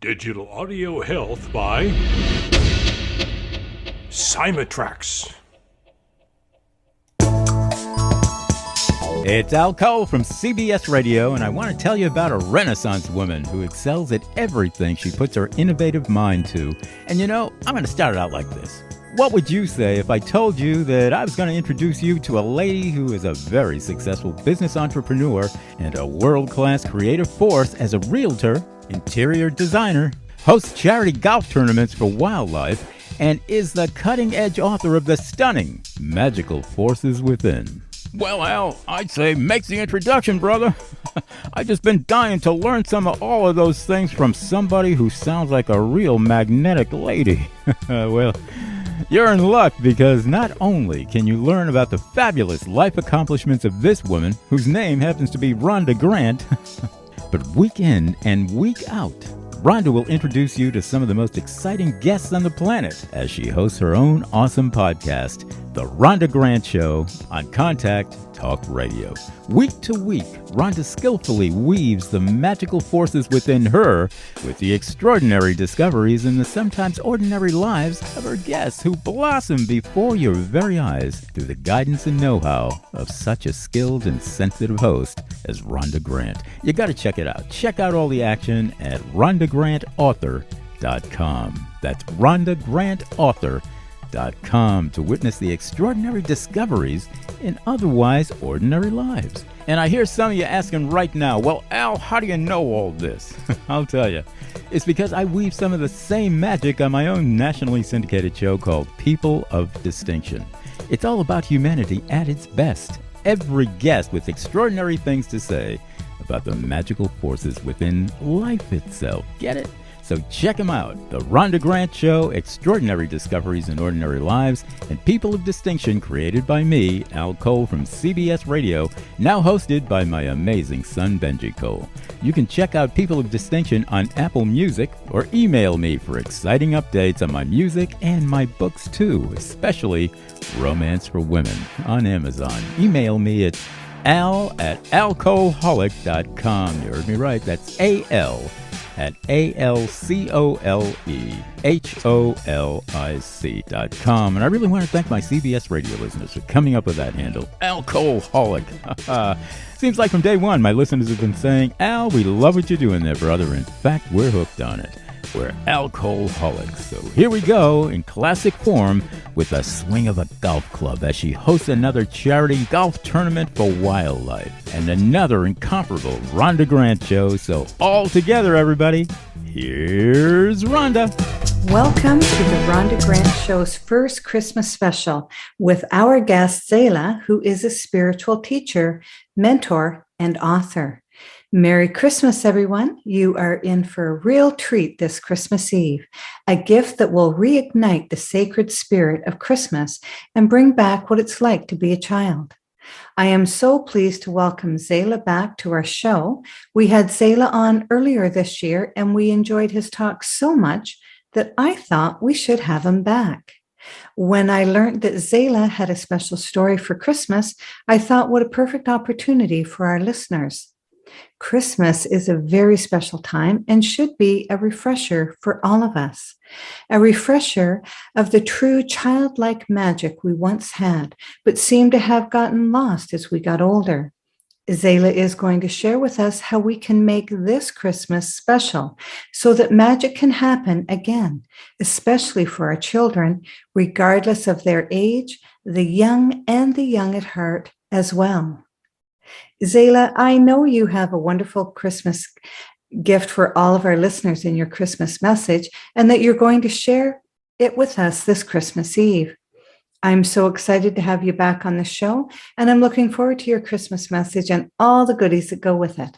Digital audio health by Simatrax. It's Al Cole from CBS Radio, and I want to tell you about a Renaissance woman who excels at everything she puts her innovative mind to. And you know, I'm going to start it out like this. What would you say if I told you that I was going to introduce you to a lady who is a very successful business entrepreneur and a world-class creative force as a realtor, interior designer, hosts charity golf tournaments for wildlife, and is the cutting-edge author of the stunning Magical Forces Within? Well, Al, I'd say make the introduction, brother. I've just been dying to learn some of all of those things from somebody who sounds like a real magnetic lady. Well, you're in luck, because not only can you learn about the fabulous life accomplishments of this woman, whose name happens to be Rhonda Grant, but week in and week out, Rhonda will introduce you to some of the most exciting guests on the planet as she hosts her own awesome podcast, The Rhonda Grant Show, on Contact Talk Radio. Week to week, Rhonda skillfully weaves the magical forces within her with the extraordinary discoveries in the sometimes ordinary lives of her guests, who blossom before your very eyes through the guidance and know-how of such a skilled and sensitive host as Rhonda Grant. You got to check it out. Check out all the action at rhondagrantauthor.com. That's rhondagrantauthor.com to witness the extraordinary discoveries in otherwise ordinary lives. And I hear some of you asking right now, well, Al, how do you know all this? I'll tell you. It's because I weave some of the same magic on my own nationally syndicated show called People of Distinction. It's all about humanity at its best. Every guest with extraordinary things to say about the magical forces within life itself. Get it? So check them out. The Rhonda Grant Show, Extraordinary Discoveries in Ordinary Lives, and People of Distinction, created by me, Al Cole from CBS Radio, now hosted by my amazing son, Benji Cole. You can check out People of Distinction on Apple Music, or email me for exciting updates on my music and my books too, especially Romance for Women on Amazon. Email me at al@alcoholic.com. You heard me right. That's ALCOLEHOLIC.com. And I really want to thank my CBS radio listeners for coming up with that handle, Alcoholic. Seems like from day one, my listeners have been saying, Al, we love what you're doing there, brother. In fact, we're hooked on it. We're alcoholics. So here we go in classic form with a swing of a golf club as she hosts another charity golf tournament for wildlife and another incomparable Rhonda Grant show. So all together, everybody, here's Rhonda. Welcome to the Rhonda Grant Show's first Christmas special with our guest, Zalah, who is a spiritual teacher, mentor, and author. Merry Christmas, everyone. You are in for a real treat this Christmas Eve, a gift that will reignite the sacred spirit of Christmas and bring back what it's like to be a child. I am so pleased to welcome Zalah back to our show. We had Zalah on earlier this year, and we enjoyed his talk so much that I thought we should have him back. When I learned that Zalah had a special story for Christmas, I thought what a perfect opportunity for our listeners. Christmas is a very special time and should be a refresher for all of us, a refresher of the true childlike magic we once had, but seem to have gotten lost as we got older. Zalah is going to share with us how we can make this Christmas special so that magic can happen again, especially for our children, regardless of their age, the young and the young at heart as well. Zalah, I know you have a wonderful Christmas gift for all of our listeners in your Christmas message, and that you're going to share it with us this Christmas Eve. I'm so excited to have you back on the show, and I'm looking forward to your Christmas message and all the goodies that go with it.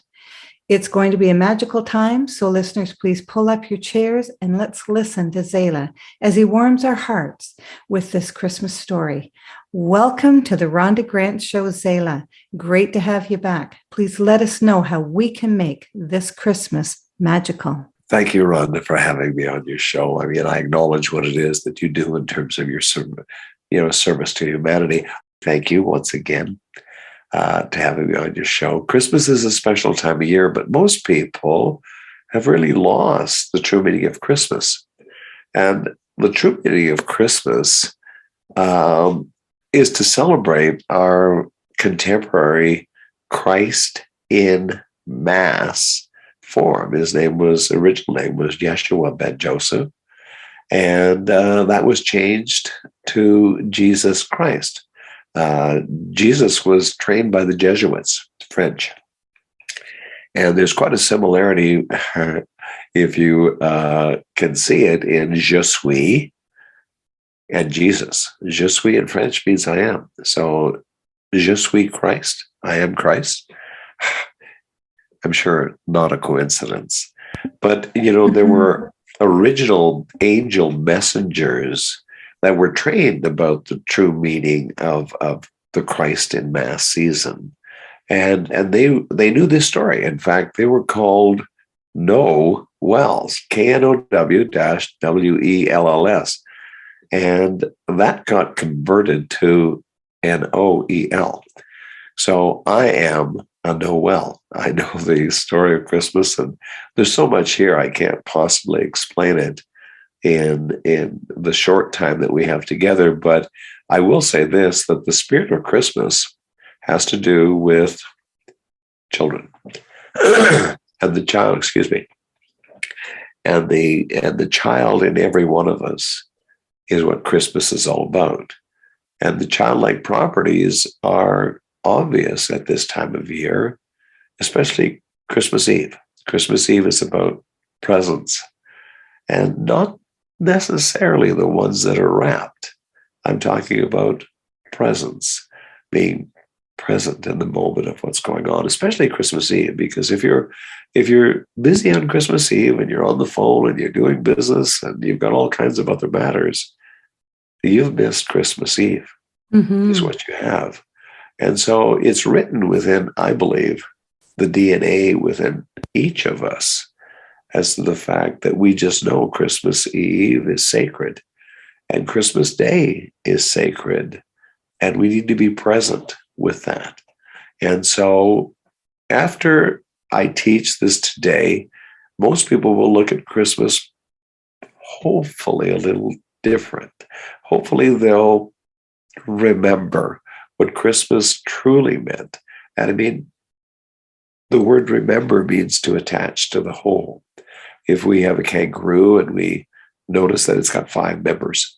It's going to be a magical time, so listeners, please pull up your chairs and let's listen to Zalah as he warms our hearts with this Christmas story. Welcome to the Rhonda Grant Show, Zalah. Great to have you back. Please let us know how we can make this Christmas magical. Thank you, Rhonda, for having me on your show. I mean, I acknowledge what it is that you do in terms of your service to humanity. Thank you once again to having me on your show. Christmas is a special time of year, but most people have really lost the true meaning of Christmas. And the true meaning of Christmas is to celebrate our contemporary Christ in Mass form. His original name was Yeshua ben Joseph. And that was changed to Jesus Christ. Jesus was trained by the Jesuits, French. And there's quite a similarity, if you can see it, in je suis and Jesus. Je suis in French means I am. So je suis Christ. I am Christ. I'm sure not a coincidence. But, there were original angel messengers that were trained about the true meaning of the Christ in Mass season. And they knew this story. In fact, they were called Know-Wells, KNOW-WELLS. And that got converted to NOEL. So I am a Know-Well. I know the story of Christmas, and there's so much here I can't possibly explain it in the short time that we have together. But I will say this, that the spirit of Christmas has to do with children and the child, and the child in every one of us is what Christmas is all about. And the childlike properties are obvious at this time of year, especially Christmas Eve. Christmas Eve is about presents, and not necessarily the ones that are wrapped. I'm talking about presents, being present in the moment of what's going on, especially Christmas Eve. Because if you're busy on Christmas Eve and you're on the phone and you're doing business and you've got all kinds of other matters, you've missed Christmas Eve, is what you have. And so it's written within, I believe, the DNA within each of us as to the fact that we just know Christmas Eve is sacred and Christmas Day is sacred, and we need to be present with that. And so after I teach this today, most people will look at Christmas hopefully a little different. Hopefully they'll remember what Christmas truly meant. And I mean, the word remember means to attach to the whole. If we have a kangaroo and we notice that it's got 5 members,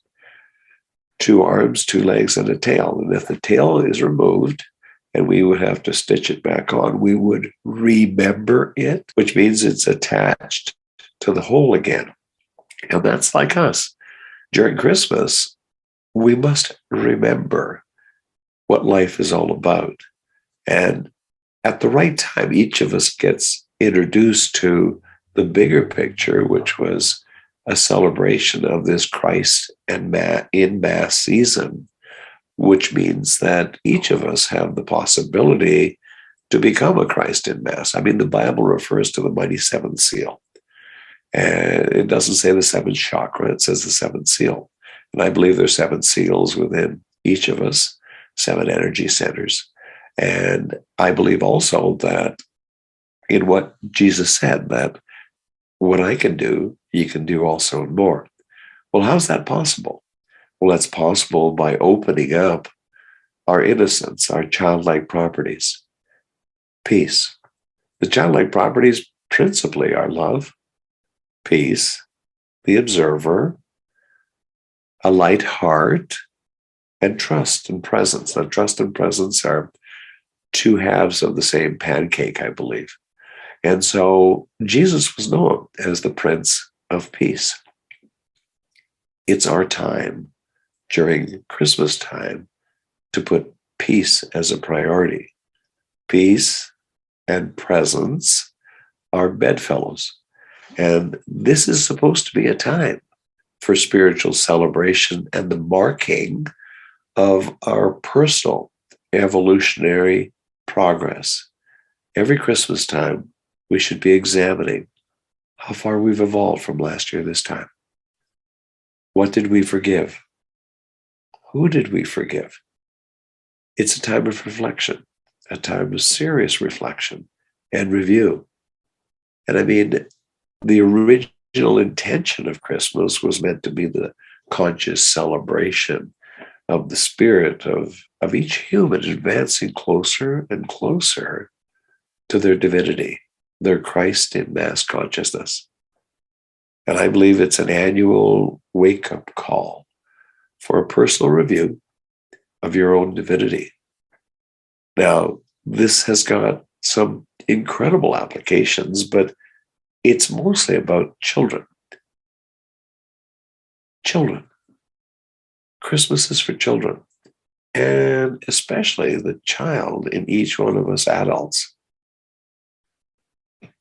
2 arms, 2 legs, and a tail, and if the tail is removed and we would have to stitch it back on, we would remember it, which means it's attached to the whole again. And that's like us. During Christmas, we must remember what life is all about. And at the right time, each of us gets introduced to the bigger picture, which was a celebration of this Christ and in Mass season, which means that each of us have the possibility to become a Christ in Mass. I mean, the Bible refers to the mighty 7th seal. And it doesn't say the 7th chakra, it says the 7th seal. And I believe there's 7 seals within each of us, 7 energy centers. And I believe also that in what Jesus said, that what I can do, you can do also and more. Well, how's that possible? Well, that's possible by opening up our innocence, our childlike properties. Peace. The childlike properties principally are love, peace, the observer, a light heart, and trust and presence. Now, trust and presence are 2 halves of the same pancake, I believe. And so Jesus was known as the Prince of Peace. It's our time during Christmas time to put peace as a priority. Peace and presence are bedfellows. And this is supposed to be a time for spiritual celebration and the marking of our personal evolutionary progress. Every Christmas time, we should be examining how far we've evolved from last year this time. What did we forgive? Who did we forgive? It's a time of reflection, a time of serious reflection and review. And I mean, the original intention of Christmas was meant to be the conscious celebration of the spirit of each human advancing closer and closer to their divinity, their Christ in mass consciousness. And I believe it's an annual wake-up call for a personal review of your own divinity. Now, this has got some incredible applications, but it's mostly about children. Children. Christmas is for children, and especially the child in each one of us adults.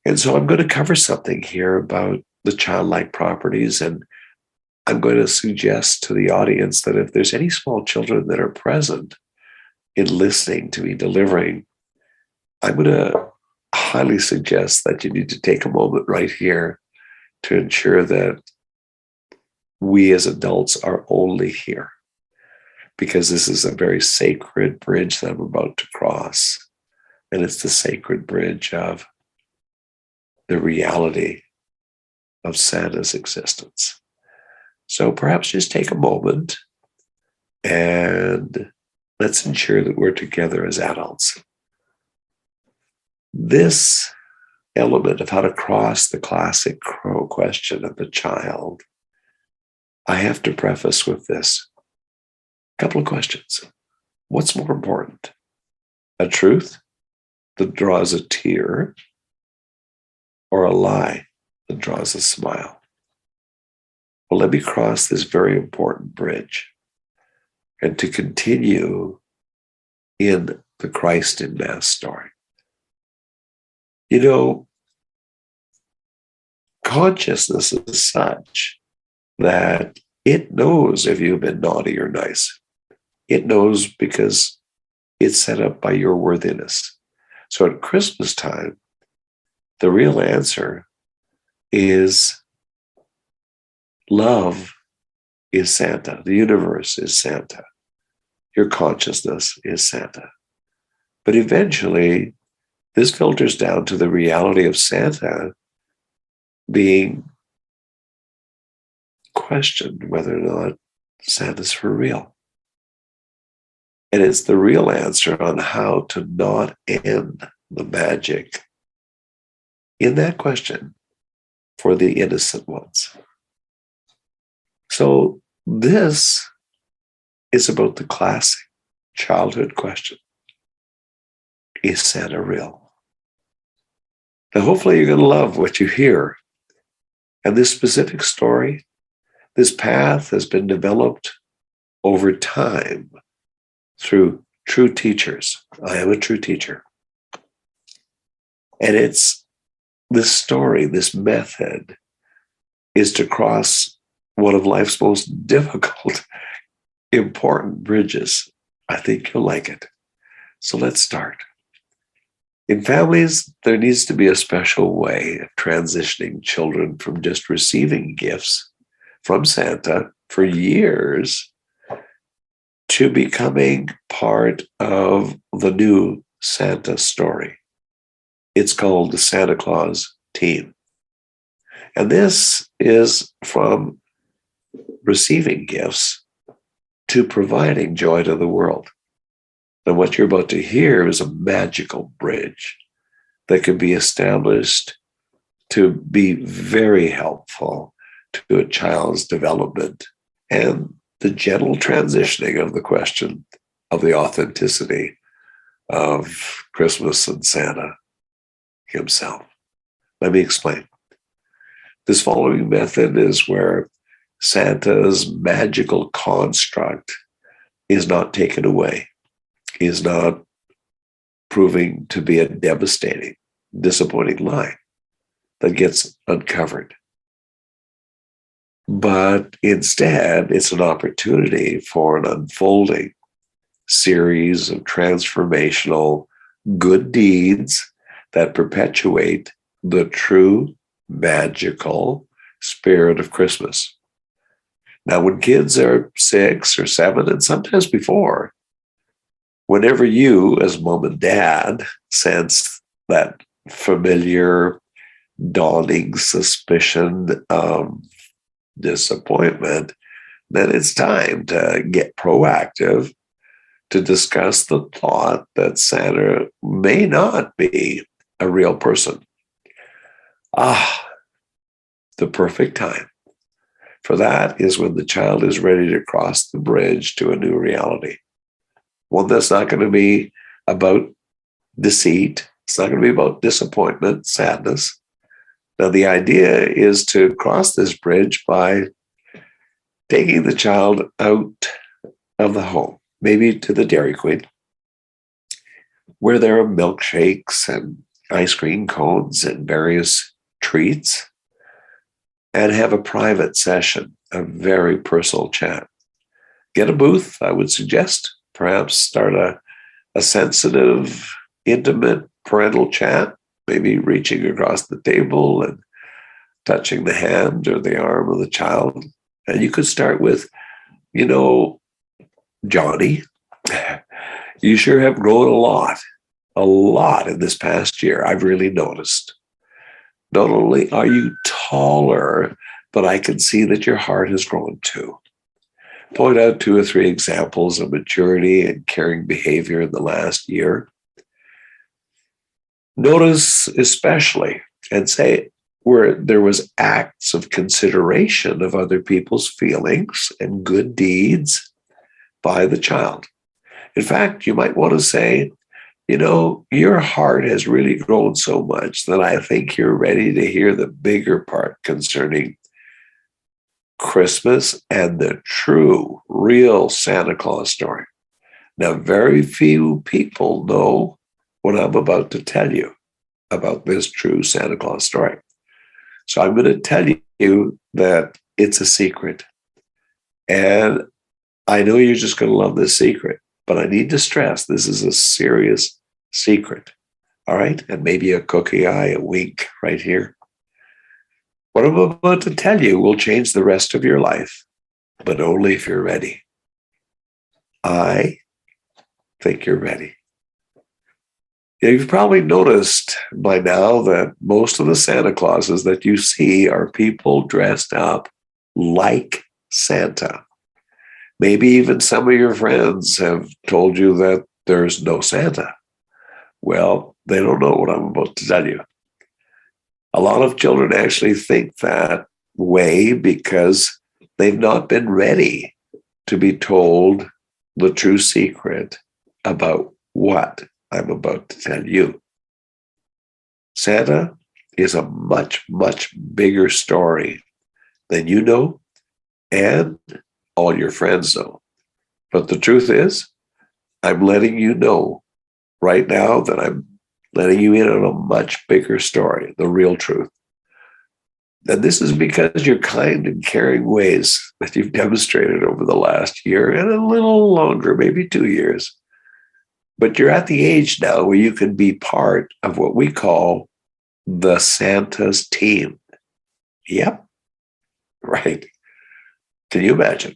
And so I'm going to cover something here about the childlike properties, and I'm going to suggest to the audience that if there's any small children that are present in listening to me delivering, I'm going to highly suggest that you need to take a moment right here to ensure that we as adults are only here, because this is a very sacred bridge that I'm about to cross. And it's the sacred bridge of the reality of Santa's existence. So perhaps just take a moment and let's ensure that we're together as adults. This element of how to cross the classic crow question of the child, I have to preface with this. A couple of questions. What's more important? A truth that draws a tear, or a lie that draws a smile? Well, let me cross this very important bridge and to continue in the Christ in Mass story. You know, consciousness is such that it knows if you've been naughty or nice. It knows because it's set up by your worthiness. So at Christmas time, the real answer is love is Santa. The universe is Santa. Your consciousness is Santa. But eventually, this filters down to the reality of Santa being questioned whether or not Santa's for real. And it's the real answer on how to not end the magic in that question for the innocent ones. So this is about the classic childhood question. Is Santa real? Now, hopefully you're going to love what you hear. And this specific story, this path has been developed over time through true teachers. I am a true teacher. And it's this story, this method, is to cross one of life's most difficult, important bridges. I think you'll like it. So let's start. In families, there needs to be a special way of transitioning children from just receiving gifts from Santa for years to becoming part of the new Santa story. It's called the Santa Claus team. And this is from receiving gifts to providing joy to the world. And what you're about to hear is a magical bridge that can be established to be very helpful to a child's development and the gentle transitioning of the question of the authenticity of Christmas and Santa himself. Let me explain. This following method is where Santa's magical construct is not taken away. He is not proving to be a devastating, disappointing lie that gets uncovered. But instead, it's an opportunity for an unfolding series of transformational good deeds that perpetuate the true magical spirit of Christmas. Now, when kids are 6 or 7, and sometimes before, whenever you, as mom and dad, sense that familiar dawning suspicion of disappointment, then it's time to get proactive to discuss the thought that Santa may not be a real person. The perfect time for that is when the child is ready to cross the bridge to a new reality. One that's not going to be about deceit. It's not going to be about disappointment, sadness. Now, the idea is to cross this bridge by taking the child out of the home, maybe to the Dairy Queen, where there are milkshakes and ice cream cones and various treats, and have a private session, a very personal chat. Get a booth, I would suggest. Perhaps start a sensitive, intimate parental chat, maybe reaching across the table and touching the hand or the arm of the child. And you could start with, Johnny, you sure have grown a lot in this past year. I've really noticed. Not only are you taller, but I can see that your heart has grown too. Point out 2 or 3 examples of maturity and caring behavior in the last year. Notice especially, and say where there was acts of consideration of other people's feelings and good deeds by the child. In fact, you might want to say, your heart has really grown so much that I think you're ready to hear the bigger part concerning Christmas and the true, real Santa Claus story. Now, very few people know what I'm about to tell you about this true Santa Claus story. So I'm going to tell you that it's a secret. And I know you're just going to love this secret, but I need to stress this is a serious secret. All right? And maybe a cookie eye, a wink right here. What I'm about to tell you will change the rest of your life, but only if you're ready. I think you're ready. You've probably noticed by now that most of the Santa Clauses that you see are people dressed up like Santa. Maybe even some of your friends have told you that there's no Santa. Well, they don't know what I'm about to tell you. A lot of children actually think that way because they've not been ready to be told the true secret about what I'm about to tell you. Santa is a much, much bigger story than you know and all your friends know. But the truth is, I'm letting you know right now that I'm letting you in on a much bigger story, the real truth. And this is because your kind and caring ways that you've demonstrated over the last year and a little longer, maybe 2 years. But you're at the age now where you can be part of what we call the Santa's team. Yep, right. Can you imagine?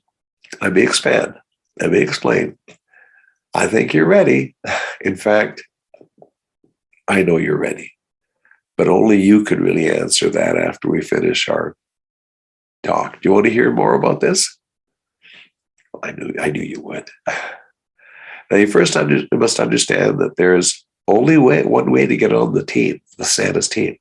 Let me expand. Let me explain. I think you're ready. In fact, I know you're ready. But only you could really answer that after we finish our talk. Do you want to hear more about this? I knew you would. Now, you must understand that there's only one way to get on the team, the Santa's team.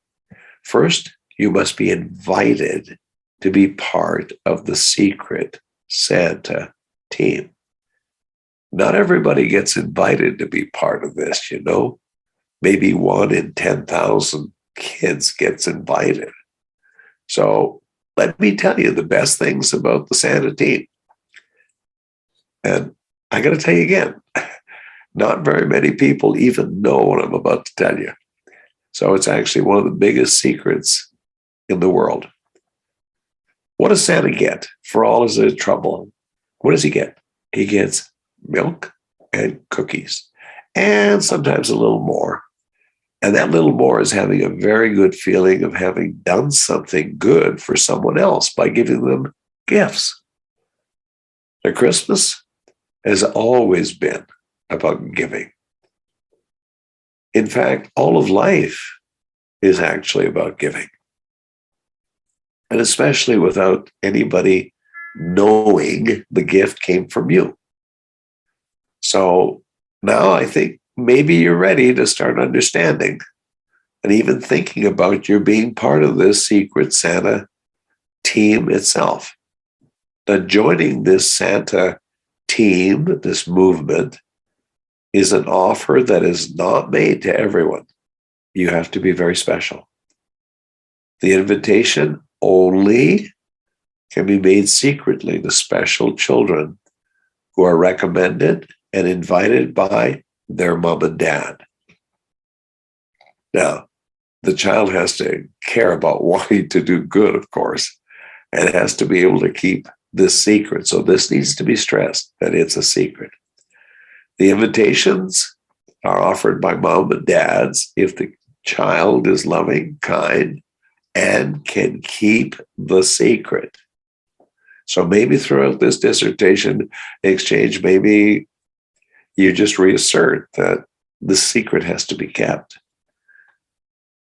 First, you must be invited to be part of the secret Santa team. Not everybody gets invited to be part of this, Maybe 1 in 10,000 kids gets invited. So let me tell you the best things about the Santa team. And I got to tell you again, not very many people even know what I'm about to tell you. So it's actually one of the biggest secrets in the world. What does Santa get for all his trouble? What does he get? He gets milk and cookies, and sometimes a little more. And that little more is having a very good feeling of having done something good for someone else by giving them gifts. Now, Christmas has always been about giving. In fact, all of life is actually about giving. And especially without anybody knowing the gift came from you. So now I think maybe you're ready to start understanding and even thinking about your being part of this Secret Santa team itself. That joining this Santa team, this movement, is an offer that is not made to everyone. You have to be very special. The invitation only can be made secretly to special children who are recommended and invited by their mom and dad. Now, the child has to care about wanting to do good, of course, and has to be able to keep this secret. So this needs to be stressed that it's a secret. The invitations are offered by mom and dads if the child is loving, kind, and can keep the secret. So maybe throughout this dissertation exchange, maybe you just reassert that the secret has to be kept.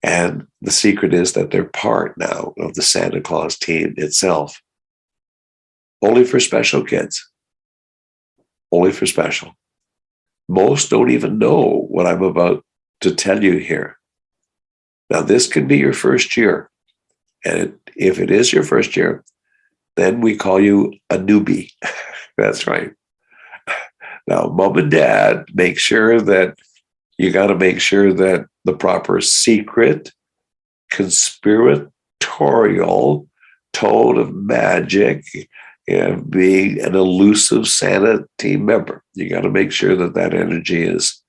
And the secret is that they're part now of the Santa Claus team itself. Only for special kids. Only for special. Most don't even know what I'm about to tell you here. Now, this can be your first year. And if it is your first year, then we call you a newbie. That's right. Now, mom and dad, make sure that you got to make sure that the proper secret, conspiratorial tone of magic, being an elusive Santa team member, you got to make sure that that energy is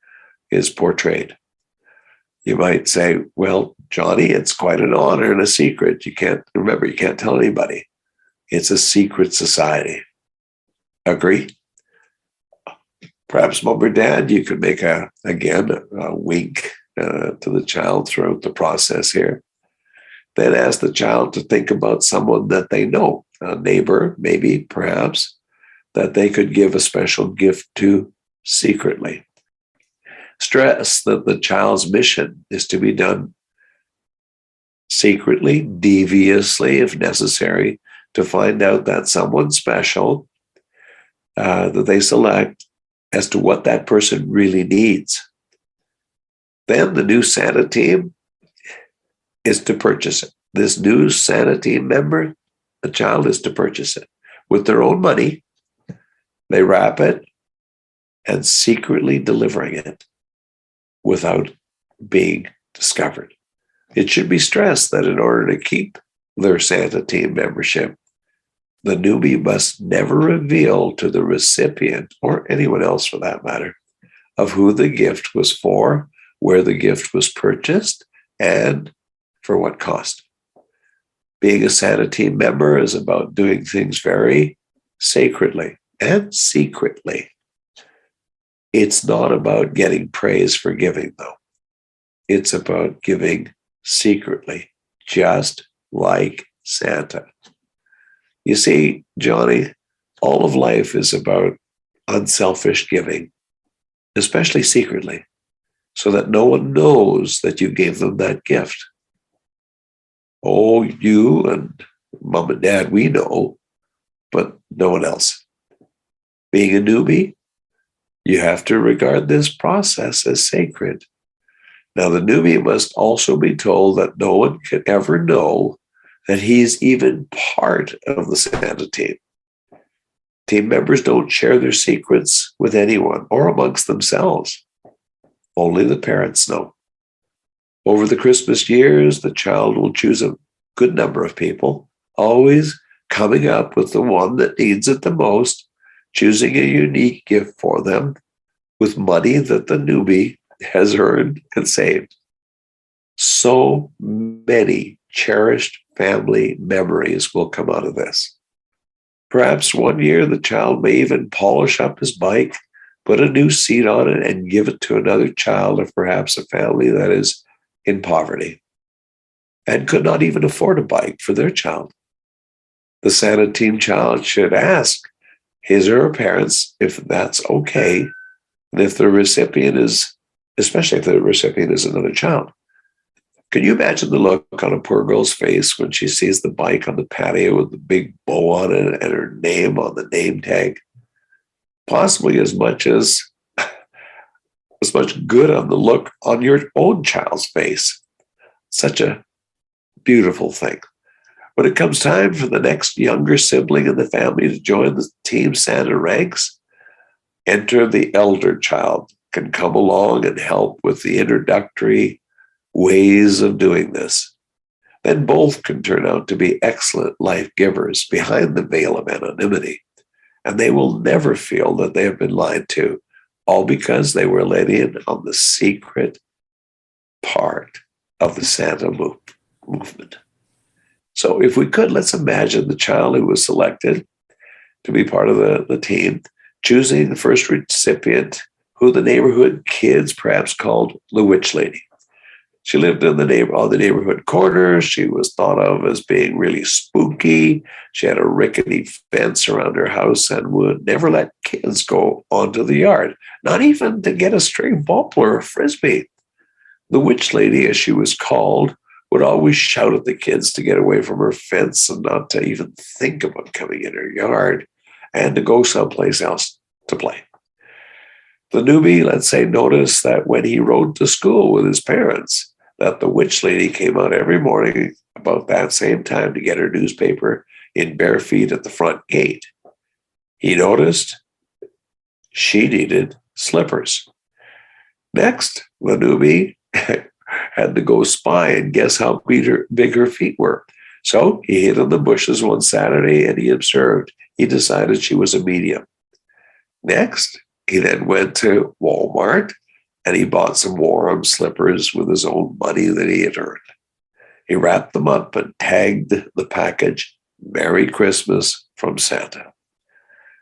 portrayed. You might say, well, Johnny, it's quite an honor and a secret. You can't tell anybody. It's a secret society. Agree? Perhaps mom or dad, you could make a wink to the child throughout the process here. Then ask the child to think about someone that they know, a neighbor, maybe, perhaps, that they could give a special gift to secretly. Stress that the child's mission is to be done secretly, deviously, if necessary, to find out that someone special that they select as to what that person really needs. Then the new Santa team is to purchase it. This new Santa team member, the child, is to purchase it with their own money. They wrap it and secretly delivering it without being discovered. It should be stressed that in order to keep their Santa team membership, the newbie must never reveal to the recipient, or anyone else for that matter, of who the gift was for, where the gift was purchased, and for what cost. Being a Santa team member is about doing things very sacredly and secretly. It's not about getting praise for giving, though. It's about giving secretly, just like Santa. You see, Johnny, all of life is about unselfish giving, especially secretly, so that no one knows that you gave them that gift. Oh, you and mom and dad, we know, but no one else. Being a newbie, you have to regard this process as sacred. Now, the newbie must also be told that no one can ever know that he's even part of the Santa team. Team members don't share their secrets with anyone or amongst themselves. Only the parents know. Over the Christmas years, the child will choose a good number of people, always coming up with the one that needs it the most, choosing a unique gift for them with money that the newbie has earned and saved. So many cherished family memories will come out of this. Perhaps one year the child may even polish up his bike, put a new seat on it, and give it to another child of perhaps a family that is in poverty and could not even afford a bike for their child. The Santa team child should ask his or her parents if that's okay, and if the recipient is, especially if the recipient is another child, Can you imagine the look on a poor girl's face when she sees the bike on the patio with the big bow on it and her name on the name tag? Possibly as much good on the look on your own child's face. Such a beautiful thing. When it comes time for the next younger sibling in the family to join the Team Santa ranks, enter the elder child can come along and help with the introductory ways of doing this. Then both can turn out to be excellent life givers behind the veil of anonymity, and they will never feel that they have been lied to, all because they were let in on the secret part of the Santa movement. So if we could, let's imagine the child who was selected to be part of the team, choosing the first recipient, who the neighborhood kids perhaps called the Witch Lady. She lived on the neighborhood corner. She was thought of as being really spooky. She had a rickety fence around her house and would never let kids go onto the yard, not even to get a string ball or a frisbee. The Witch Lady, as she was called, would always shout at the kids to get away from her fence and not to even think about coming in her yard and to go someplace else to play. The newbie, let's say, noticed that when he rode to school with his parents, that the Witch Lady came out every morning about that same time to get her newspaper in bare feet at the front gate. He noticed she needed slippers. Next, the newbie had to go spy and guess how big her feet were. So he hid in the bushes one Saturday and he observed. He decided she was a medium. Next, he then went to Walmart and he bought some warm slippers with his own money that he had earned. He wrapped them up and tagged the package, "Merry Christmas from Santa."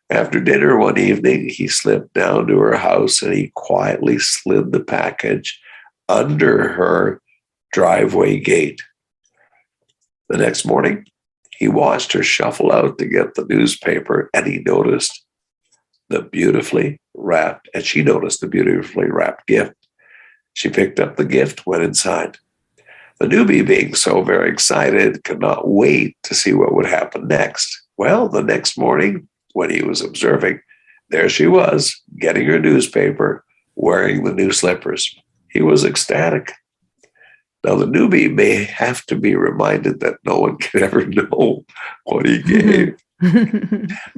After dinner one evening, he slipped down to her house and he quietly slid the package under her driveway gate. The next morning, he watched her shuffle out to get the newspaper and he noticed the beautifully wrapped gift. She picked up the gift, went inside. The newbie, being so very excited, could not wait to see what would happen next. Well, the next morning, when he was observing, there she was, getting her newspaper, wearing the new slippers. He was ecstatic. Now, the newbie may have to be reminded that no one can ever know what he gave,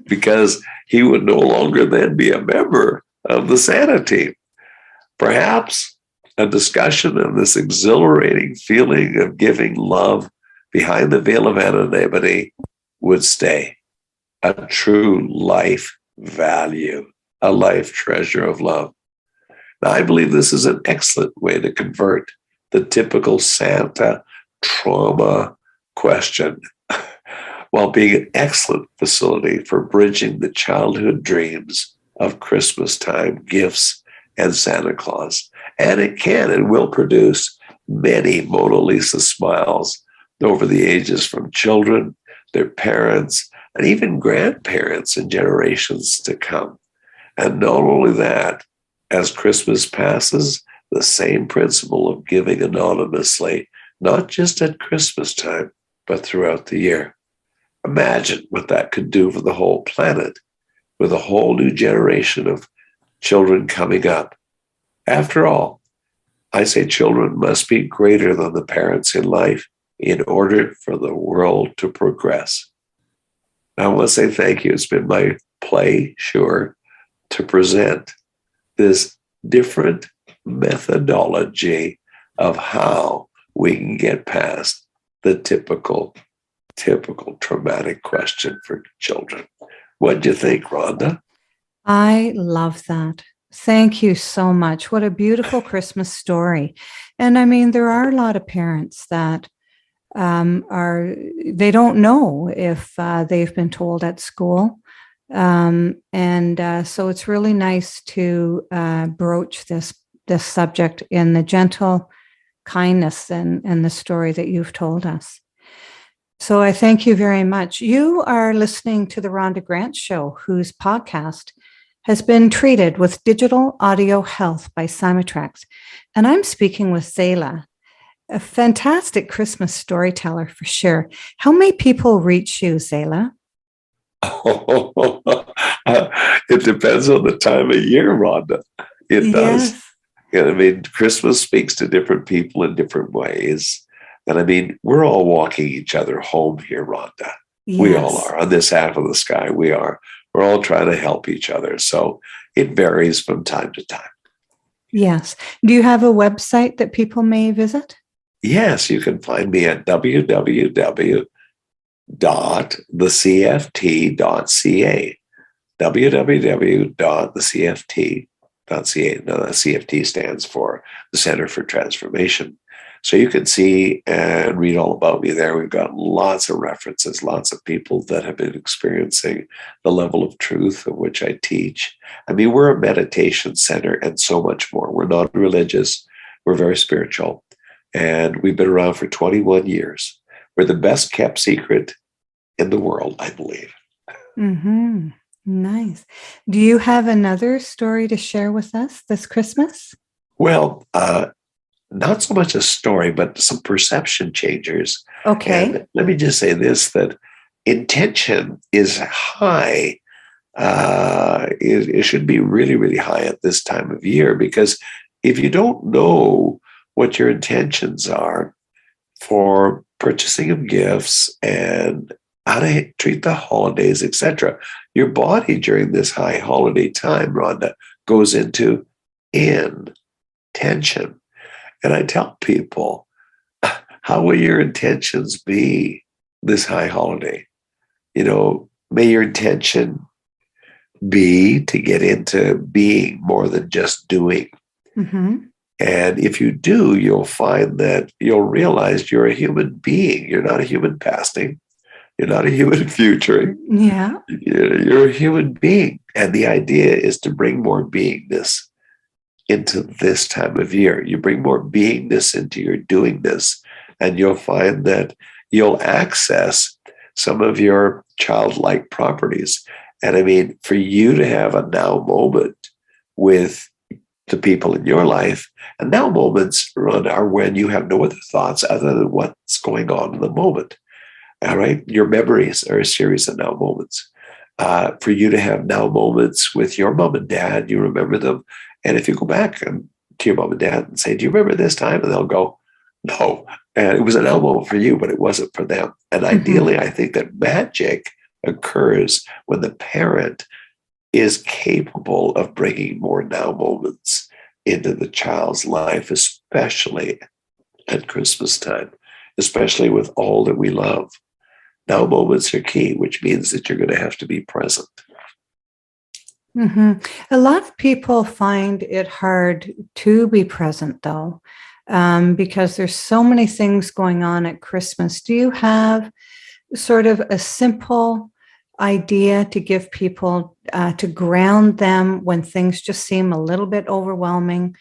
because he would no longer then be a member of the Santa team. Perhaps a discussion of this exhilarating feeling of giving love behind the veil of anonymity would stay. A true life value, a life treasure of love. Now, I believe this is an excellent way to convert the typical Santa trauma question while being an excellent facility for bridging the childhood dreams of Christmas time, gifts, and Santa Claus. And it can and will produce many Mona Lisa smiles over the ages from children, their parents, and even grandparents in generations to come. And not only that, as Christmas passes, the same principle of giving anonymously, not just at Christmas time, but throughout the year. Imagine what that could do for the whole planet, with a whole new generation of children coming up. After all, I say children must be greater than the parents in life in order for the world to progress. I want to say thank you. It's been my pleasure to present this different methodology of how we can get past the typical traumatic question for children. What do you think, Rhonda? I love that. Thank you so much. What a beautiful Christmas story. And I mean, there are a lot of parents that they don't know if they've been told at school. So it's really nice to broach this subject in the gentle kindness and the story that you've told us. So I thank you very much. You are listening to the Rhonda Grant Show, whose podcast has been treated with digital audio health by Simatrax. And I'm speaking with Zalah. A fantastic Christmas storyteller for sure. How may people reach you, Zalah? It depends on the time of year, Rhonda. It does. Yes. And I mean, Christmas speaks to different people in different ways. And I mean, we're all walking each other home here, Rhonda. We all Yes. are. On this half of the sky, we are. We're all trying to help each other. So it varies from time to time. Yes. Do you have a website that people may visit? Yes, you can find me at www.thecft.ca. www.thecft.ca. Now, the CFT stands for the Center for Transformation. So you can see and read all about me there. We've got lots of references, lots of people that have been experiencing the level of truth of which I teach. I mean, we're a meditation center and so much more. We're not religious. We're very spiritual. And we've been around for 21 years. We're the best kept secret in the world, I believe. Mm-hmm. Nice. Do you have another story to share with us this Christmas? Well, not so much a story, but some perception changers. Okay. And let me just say this, that intention is high. It should be really, really high at this time of year, because if you don't know what your intentions are for purchasing of gifts and how to treat the holidays, etc., your body during this high holiday time, Rhonda, goes into intention. And I tell people, how will your intentions be this high holiday? You know, may your intention be to get into being more than just doing. Mm-hmm. And if you do, you'll find that you'll realize you're a human being. You're not a human pasting. You're not a human futuring. Yeah. You're a human being. And the idea is to bring more beingness into this time of year. You bring more beingness into your doingness, and you'll find that you'll access some of your childlike properties. And I mean, for you to have a now moment with the people in your life, and now moments are when you have no other thoughts other than what's going on in the moment. All right. Your memories are a series of now moments. For you to have now moments with your mom and dad, you remember them. And if you go back to your mom and dad and say, do you remember this time? And they'll go, no. And it was an now moment for you, but it wasn't for them. And ideally, I think that magic occurs when the parent is capable of bringing more now moments into the child's life, especially at Christmas time, especially with all that we love. Now moments are key, which means that you're going to have to be present. Mm-hmm. A lot of people find it hard to be present, though, because there's so many things going on at Christmas. Do you have sort of a simple idea to give people to ground them when things just seem a little bit overwhelming,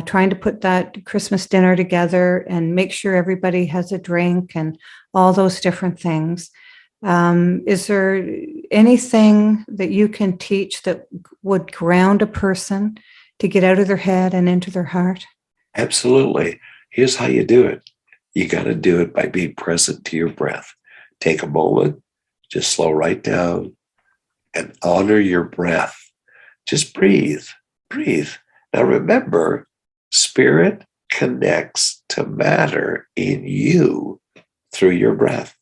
trying to put that Christmas dinner together and make sure everybody has a drink and all those different things? Is there anything that you can teach that would ground a person to get out of their head and into their heart? Absolutely. Here's how you do it. You got to do it by being present to your breath. Take a moment, just slow right down and honor your breath. Just breathe, breathe. Now remember, spirit connects to matter in you through your breath.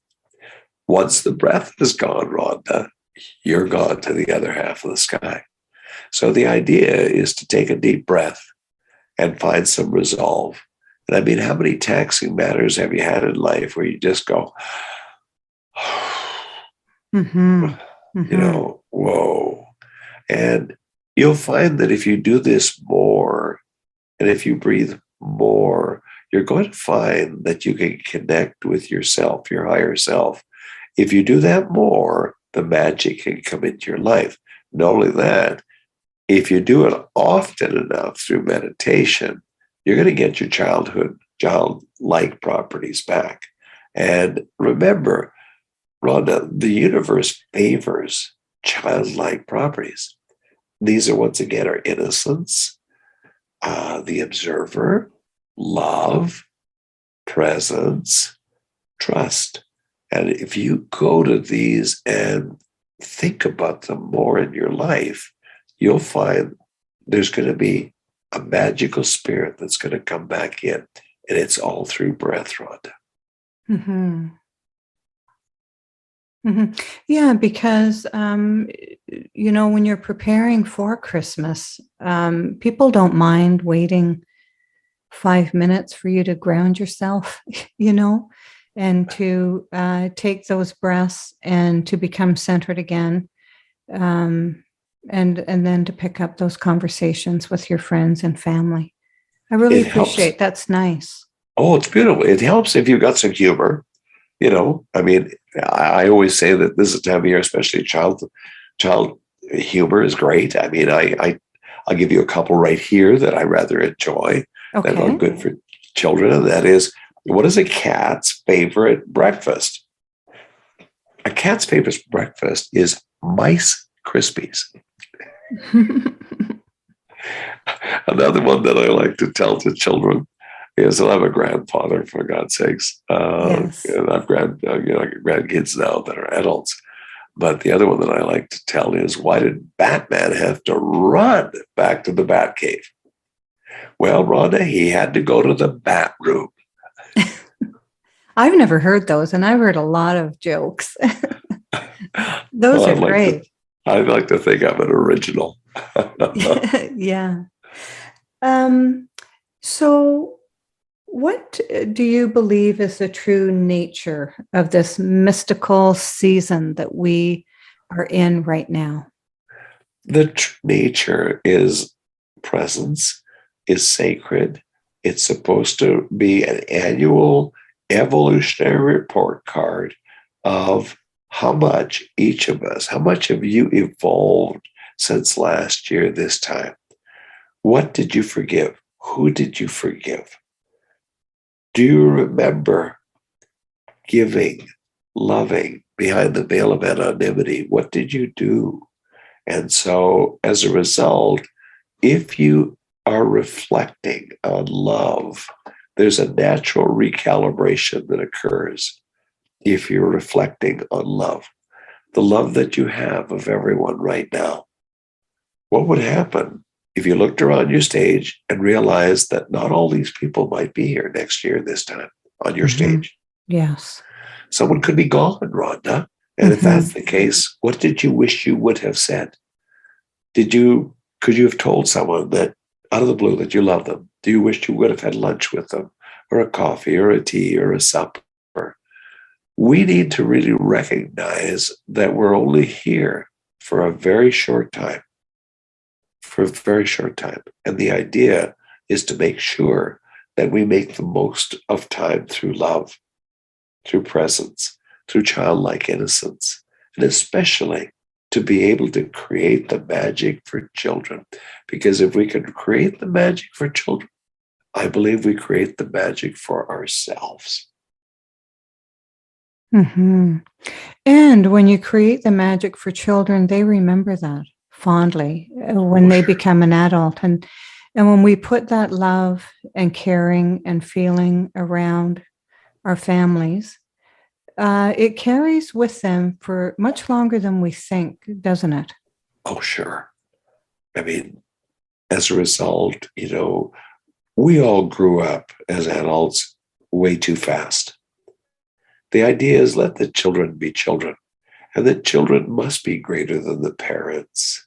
Once the breath is gone, Rhonda, you're gone to the other half of the sky. So the idea is to take a deep breath and find some resolve. And I mean, how many taxing matters have you had in life where you just go, whoa. And you'll find that if you do this more, and if you breathe more, you're going to find that you can connect with yourself, your higher self. If you do that more, the magic can come into your life. Not only that, if you do it often enough through meditation, you're going to get your childlike properties back. And remember, Rhonda, the universe favors childlike properties. These are, once again, our innocence, the observer, love, presence, trust. And if you go to these and think about them more in your life, you'll find there's going to be a magical spirit that's going to come back in. And it's all through breath, Rhonda. Mm-hmm. Mm-hmm. Yeah, because, when you're preparing for Christmas, people don't mind waiting 5 minutes for you to ground yourself, and to take those breaths and to become centered again. And then to pick up those conversations with your friends and family. I really appreciate that's nice. Oh, it's beautiful. It helps if you've got some humor. I always say that this is a time of year, especially child humor is great. I'll give you a couple right here that I rather enjoy that are good for children. And that is, what is a cat's favorite breakfast? A cat's favorite breakfast is mice Krispies. Another one that I like to tell to children is, I'm a grandfather, for God's sakes. Yes. And I've grandkids now that are adults. But the other one that I like to tell is, why did Batman have to run back to the Batcave? Well, Rhonda, he had to go to the bat room. I've never heard those, and I've heard a lot of jokes. Those are great. I'd like to think I'm an original. Yeah. So what do you believe is the true nature of this mystical season that we are in right now? The true nature is presence, is sacred. It's supposed to be an annual evolutionary report card of how much each of us, how much have you evolved since last year this time? What did you forgive? Who did you forgive? Do you remember giving, loving behind the veil of anonymity? What did you do? And so as a result, if you are reflecting on love, there's a natural recalibration that occurs if you're reflecting on love, the love that you have of everyone right now. What would happen if you looked around your stage and realized that not all these people might be here next year this time on your stage? Yes. Someone could be gone, Rhonda. And if that's the case, what did you wish you would have said? Could you have told someone that out of the blue that you love them? Do you wish you would have had lunch with them, or a coffee, or a tea, or a supper? We need to really recognize that we're only here for a very short time. And the idea is to make sure that we make the most of time through love, through presence, through childlike innocence, and especially to be able to create the magic for children. Because if we can create the magic for children, I believe we create the magic for ourselves. Mm-hmm. And when you create the magic for children, they remember that fondly when they become an adult. And when we put that love and caring and feeling around our families, it carries with them for much longer than we think, doesn't it? Oh, sure. As a result, we all grew up as adults way too fast. The idea is, let the children be children, and that children must be greater than the parents.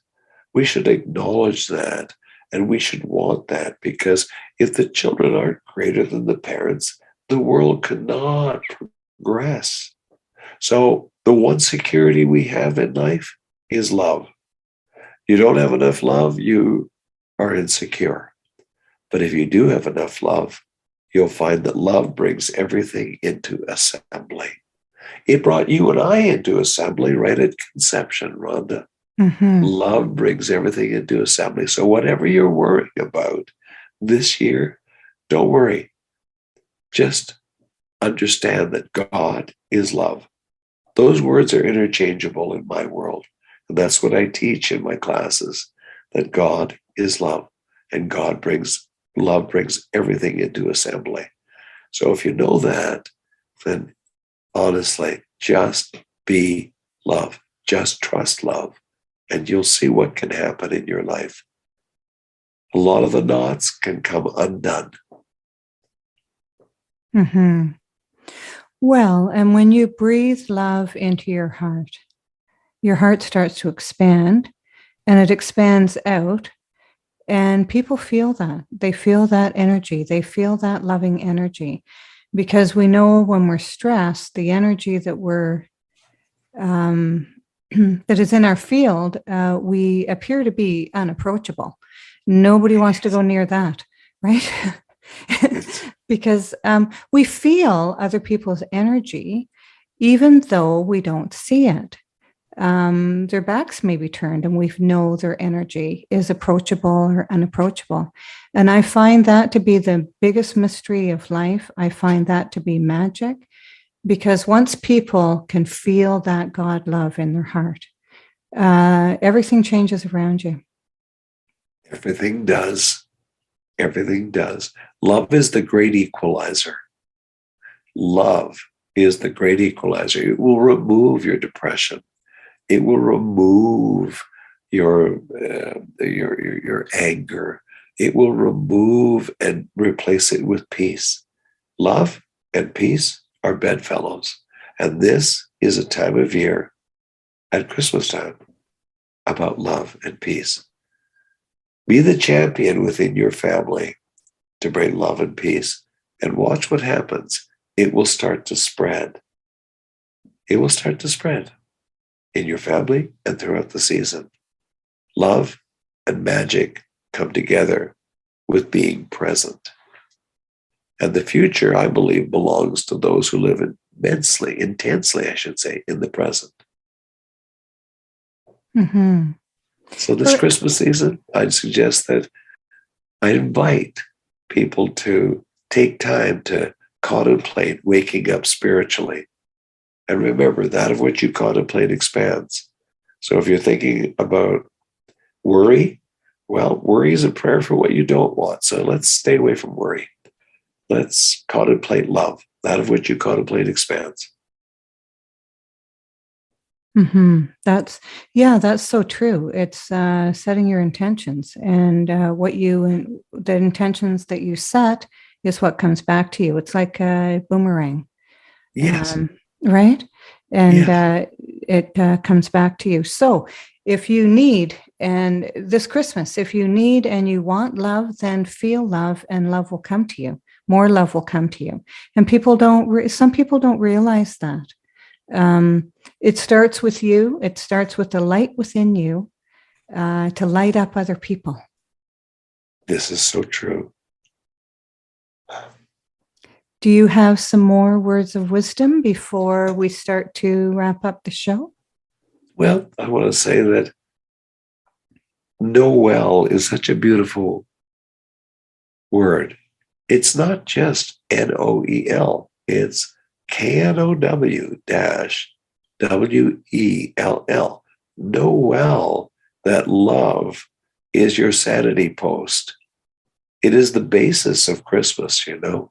We should acknowledge that, and we should want that, because if the children aren't greater than the parents, the world cannot progress. So the one security we have in life is love. You don't have enough love, you are insecure. But if you do have enough love, you'll find that love brings everything into assembly. It brought you and I into assembly right at conception, Rhonda. Mm-hmm. Love brings everything into assembly. So whatever you're worrying about this year, don't worry. Just understand that God is love. Those words are interchangeable in my world. And that's what I teach in my classes, that God is love, and love brings everything into assembly. So if you know that, then honestly, just be love. Just trust love, and you'll see what can happen in your life. A lot of the knots can come undone. Mm-hmm. Well, and when you breathe love into your heart starts to expand, and it expands out, and people feel that. They feel that energy. They feel that loving energy, because we know when we're stressed, the energy that we're that is in our field, we appear to be unapproachable. Nobody wants to go near that, right? Because we feel other people's energy, even though we don't see it. Their backs may be turned, and we know their energy is approachable or unapproachable. And I find that to be the biggest mystery of life. I find that to be magic, because once people can feel that God love in their heart, everything changes around you. Everything does. Everything does. Love is the great equalizer. Love is the great equalizer. It will remove your depression. It will remove your anger. It will remove and replace it with peace. Love and peace are bedfellows. And this is a time of year at Christmas time about love and peace. Be the champion within your family to bring love and peace, and watch what happens. It will start to spread. It will start to spread in your family and throughout the season. Love and magic come together with being present. And the future, I believe, belongs to those who live intensely, I should say, in the present. Mm-hmm. So this Christmas season, I'd suggest that I invite people to take time to contemplate waking up spiritually. And remember, that of which you contemplate expands. So if you're thinking about worry, well, worry is a prayer for what you don't want. So let's stay away from worry. Let's contemplate love. That of which you contemplate expands. Mm-hmm. That's so true. It's setting your intentions, and the intentions that you set is what comes back to you. It's like a boomerang. Yes. Right? And it comes back to you. So if you need, and this Christmas, if you need and you want love, then feel love, and love will come to you. More love will come to you. And some people don't realize that. It starts with you. It starts with the light within you to light up other people. This is so true. Do you have some more words of wisdom before we start to wrap up the show? Well, I want to say that know well is such a beautiful word. It's not just Noel, it's KNOW-WELL. Know well that love is your sanity post. It is the basis of Christmas, you know.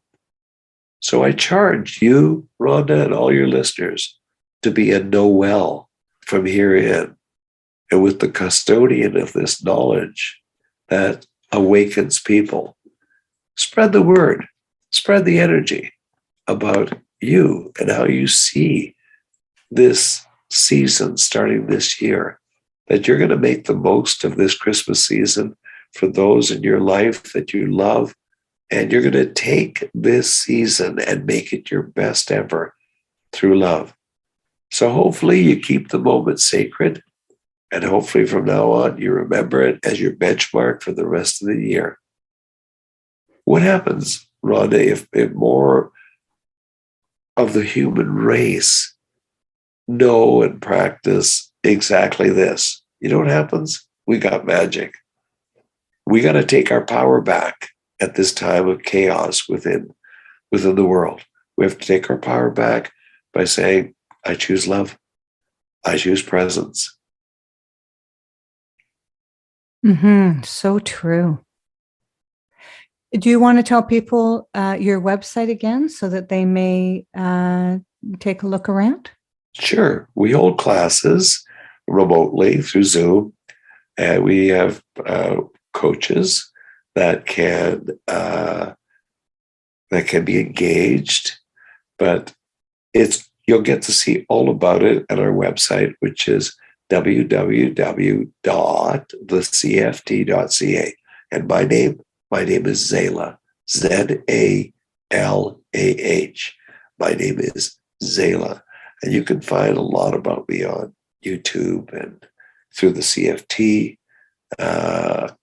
So I charge you, Rhonda, and all your listeners to be a know well from here in, and with the custodian of this knowledge that awakens people. Spread the word, spread the energy about you and how you see this season starting this year, that you're going to make the most of this Christmas season for those in your life that you love. And you're going to take this season and make it your best ever through love. So hopefully you keep the moment sacred. And hopefully from now on, you remember it as your benchmark for the rest of the year. What happens, Rhonda, if more of the human race know and practice exactly this? You know what happens? We got magic. We got to take our power back at this time of chaos within the world. We have to take our power back by saying, I choose love. I choose presence. Mm-hmm. So true. Do you want to tell people your website again so that they may take a look around? Sure. We hold classes remotely through Zoom, and we have coaches that can be engaged, but you'll get to see all about it at our website, which is www.thecft.ca. And my name is Zalah, Zalah. My name is Zalah. And you can find a lot about me on YouTube and through the CFT and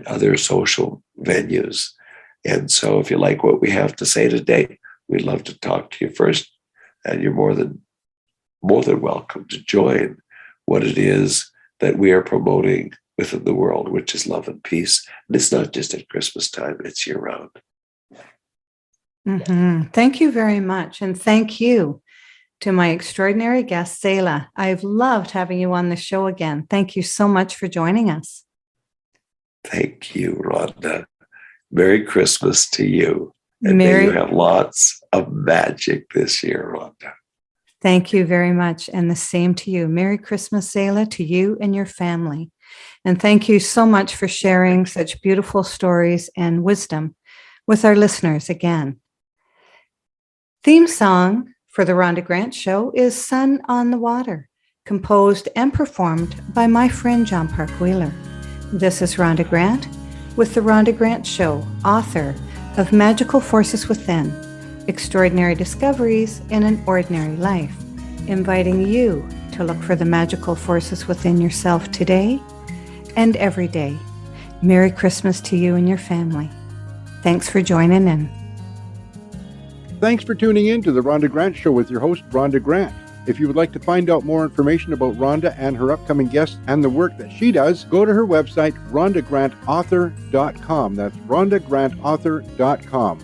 other social venues. And so if you like what we have to say today, we'd love to talk to you first. And you're more than welcome to join what it is that we are promoting within the world, which is love and peace. And it's not just at Christmas time, it's year round. Mm-hmm. Thank you very much. And thank you to my extraordinary guest, Zalah. I've loved having you on the show again. Thank you so much for joining us. Thank you, Rhonda. Merry Christmas to you. And may you have lots of magic this year, Rhonda. Thank you very much. And the same to you. Merry Christmas, Zalah, to you and your family. And thank you so much for sharing such beautiful stories and wisdom with our listeners again. Theme song for the Rhonda Grant Show is Sun on the Water, composed and performed by my friend John Park Wheeler. This is Rhonda Grant with the Rhonda Grant Show, author of Magical Forces Within, Extraordinary Discoveries in an Ordinary Life, inviting you to look for the magical forces within yourself today and every day. Merry Christmas to you and your family. Thanks for joining in. Thanks for tuning in to the Rhonda Grant Show with your host, Rhonda Grant. If you would like to find out more information about Rhonda and her upcoming guests and the work that she does, go to her website, rhondagrantauthor.com. That's rhondagrantauthor.com.